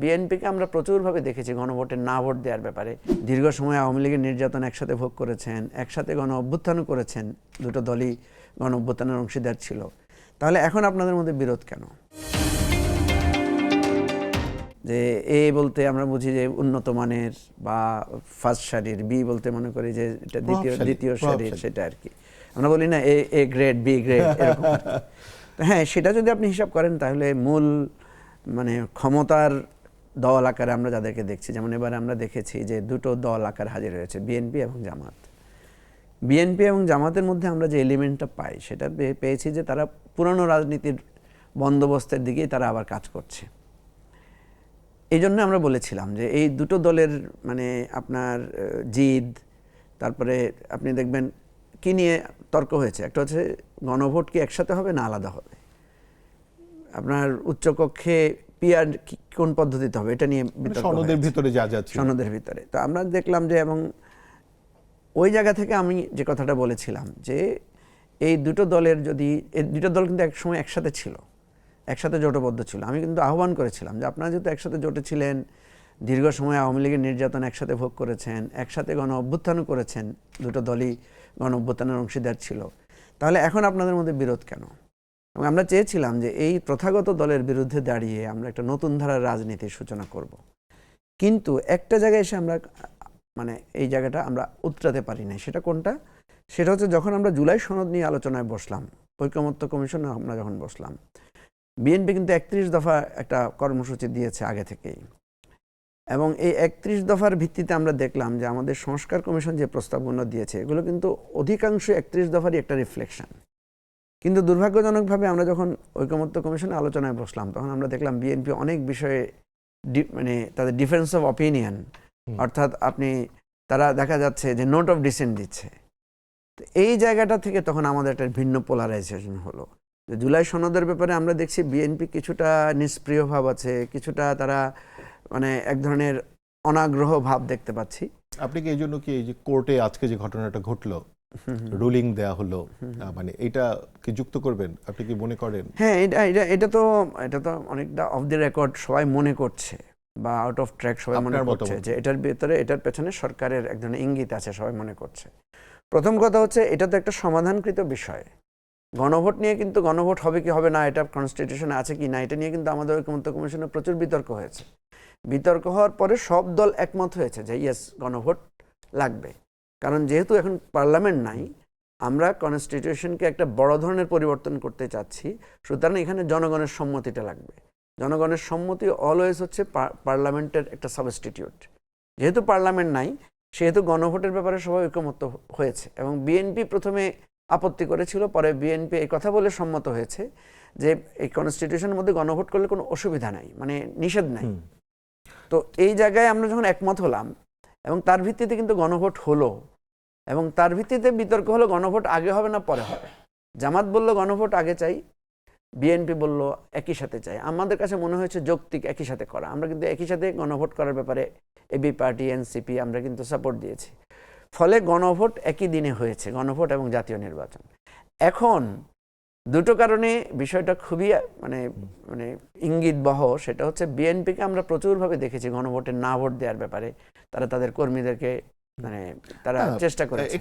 বিএনপিকে আমরা প্রচুরভাবে দেখেছি গণভোটের না ভোট দেওয়ার ব্যাপারে। দীর্ঘ সময় আওয়ামী লীগের নির্যাতন একসাথে ভোগ করেছেন, একসাথে গণ অভ্যুত্থানও করেছেন, দুটো দলই গণ অভ্যুত্থানের অংশীদার ছিল। তাহলে এখন আপনাদের মধ্যে বিরোধ কেন? যে এ বলতে আমরা বুঝি যে উন্নত মানের বা ফার্স্ট সারির, বি বলতে মনে করি যে এটা দ্বিতীয় সারির, সেটা আর কি আমরা বলি না এ গ্রেড বি গ্রেড এরকম। হ্যাঁ, সেটা যদি আপনি হিসাব করেন তাহলে মূল মানে ক্ষমতার দল আকারে আমরা যাদেরকে দেখছি, যেমন এবারে আমরা দেখেছি যে দুটো দল আকার হাজির হয়েছে, বিএনপি এবং জামাত। বিএনপি এবং জামাতের মধ্যে আমরা যে এলিমেন্টটা পাই সেটা পেয়েছি যে তারা পুরনো রাজনীতির বন্দোবস্তের দিকেই তারা আবার কাজ করছে। এই জন্য আমরা বলেছিলাম যে এই দুটো দলের মানে আপনার জিদ, তারপরে আপনি দেখবেন কি নিয়ে তর্ক হয়েছে। একটা হচ্ছে গণভোট কি একসাথে হবে না আলাদা হবে, আপনার উচ্চকক্ষে পিআর কোন পদ্ধতিতে হবে, এটা নিয়ে সনদের ভিতরে যা যাচ্ছে সনদের ভিতরে। তো আমরা দেখলাম যে, এবং ওই জায়গা থেকে আমি যে কথাটা বলেছিলাম যে এই দুটো দলের যদি, এই দুটো দল কিন্তু একসময় একসাথে ছিল, একসাথে জোটবদ্ধ ছিল। আমি কিন্তু আহ্বান করেছিলাম যে আপনারা যেহেতু একসাথে জোটে ছিলেন, দীর্ঘ সময় আওয়ামী লীগের নির্যাতন একসাথে ভোগ করেছেন, একসাথে গণ অভ্যুত্থানও করেছেন, দুটো দলই গণ অভ্যুত্থানের অংশীদার ছিল, তাহলে এখন আপনাদের মধ্যে বিরোধ কেন? এবং আমরা চেয়েছিলাম যে এই প্রথাগত দলের বিরুদ্ধে দাঁড়িয়ে আমরা একটা নতুন ধারার রাজনীতির সূচনা করব। কিন্তু একটা জায়গায় এসে আমরা মানে এই জায়গাটা আমরা উতরাতে পারি না। সেটা কোনটা? সেটা হচ্ছে যখন আমরা জুলাই সনদ নিয়ে আলোচনায় বসলাম, ঐকমত্য কমিশনে আমরা যখন বসলাম, বিএনপি কিন্তু 31 দফা একটা কর্মসূচি দিয়েছে আগে থেকেই, এবং এই 31 দফার ভিত্তিতে আমরা দেখলাম যে আমাদের সংস্কার কমিশন যে প্রস্তাবগুলো দিয়েছে এগুলো কিন্তু অধিকাংশ 31 দফারই একটা রিফ্লেকশন। কিন্তু দুর্ভাগ্যজনকভাবে আমরা যখন ঐকমত্য কমিশনে আলোচনায় বসলাম তখন আমরা দেখলাম বিএনপি অনেক বিষয়ে মানে তাদের ডিফারেন্স অফ অপিনিয়ন, অর্থাৎ তারা দেখা যাচ্ছে যে নোট অফ ডিসেন্ট দিচ্ছে। তো এই জায়গাটা থেকে তখন আমাদের একটা ভিন্ন পোলারাইজেশন হলো। জুলাই সনদের ব্যাপারে আমরা দেখছি বিএনপি কিছুটা নিষ্প্রিয় ভাব আছে, কিছুটা তারা মানে এক ধরনের অনাগ্রহ ভাব দেখতে পাচ্ছি। আপনি কি এই জন্য কি এই যে কোর্টে আজকে যে ঘটনাটা ঘটলো, রুলিং দেয়া হলো, মানে এটা কি যুক্ত করবেন? আপনি কি মনে করেন? হ্যাঁ, এটা তো অনেকটা অফ দি রেকর্ড সবাই মনে করছে, বা আউট অফ ট্র্যাক সবাই মনে করছে যে এটার পেছনে সরকারের এক ধরনের ইঙ্গিত আছে, সবাই মনে করছে। প্রথম কথা হচ্ছে এটা তো একটা সমাধানকৃত বিষয়। গণভোট নিয়ে কিন্তু গণভোট হবে কি হবে না, এটা কনস্টিটিউশনে আছে কি না, এটা নিয়ে কিন্তু আমাদের ঐকমত্য কমিশনে প্রচুর বিতর্ক হয়েছে। বিতর্ক হওয়ার পরে সব দল একমত হয়েছে যে ইয়েস, গণভোট লাগবে। কারণ যেহেতু এখন পার্লামেন্ট নাই, আমরা কনস্টিটিউশনকে একটা বড় ধরনের পরিবর্তন করতে চাচ্ছি, সুতরাং এখানে জনগণের সম্মতিটা লাগবে। জনগণের সম্মতি অলওয়েজ হচ্ছে পার্লামেন্টের একটা সাবস্টিটিউট। যেহেতু পার্লামেন্ট নাই সেহেতু গণভোটের ব্যাপারে সবাই ঐকমত্য হয়েছে, এবং বিএনপি প্রথমে আপত্তি করেছিল, পরে বিএনপি এই কথা বলে সম্মত হয়েছে যে এই কনস্টিটিউশনের মধ্যে গণভোট করলে কোনো অসুবিধা নাই, মানে নিষেধ নাই। তো এই জায়গায় আমরা যখন একমত হলাম এবং তার ভিত্তিতে কিন্তু গণভোট হলো, এবং তার ভিত্তিতে বিতর্ক হলো গণভোট আগে হবে না পরে হবে। জামাত বলল গণভোট আগে চাই, বিএনপি বলল একই সাথে চাই। আমাদের কাছে মনে হয়েছে যৌক্তিক একই সাথে করা। আমরা কিন্তু একই সাথে গণভোট করার ব্যাপারে এবি পার্টি, এনসিপি আমরা কিন্তু সাপোর্ট দিয়েছি। ফলে গণভোট একই দিনে হয়েছে, গণভোট এবং জাতীয় নির্বাচন। এখন দুটো কারণে বিষয়টা খুবই মানে মানে ইঙ্গিতবহ। সেটা হচ্ছে বিএনপিকে আমরা প্রচুরভাবে দেখেছি গণভোটের না ভোট দেওয়ার ব্যাপারে, তারা তাদের কর্মীদেরকে মানে তারা চেষ্টা করেছে।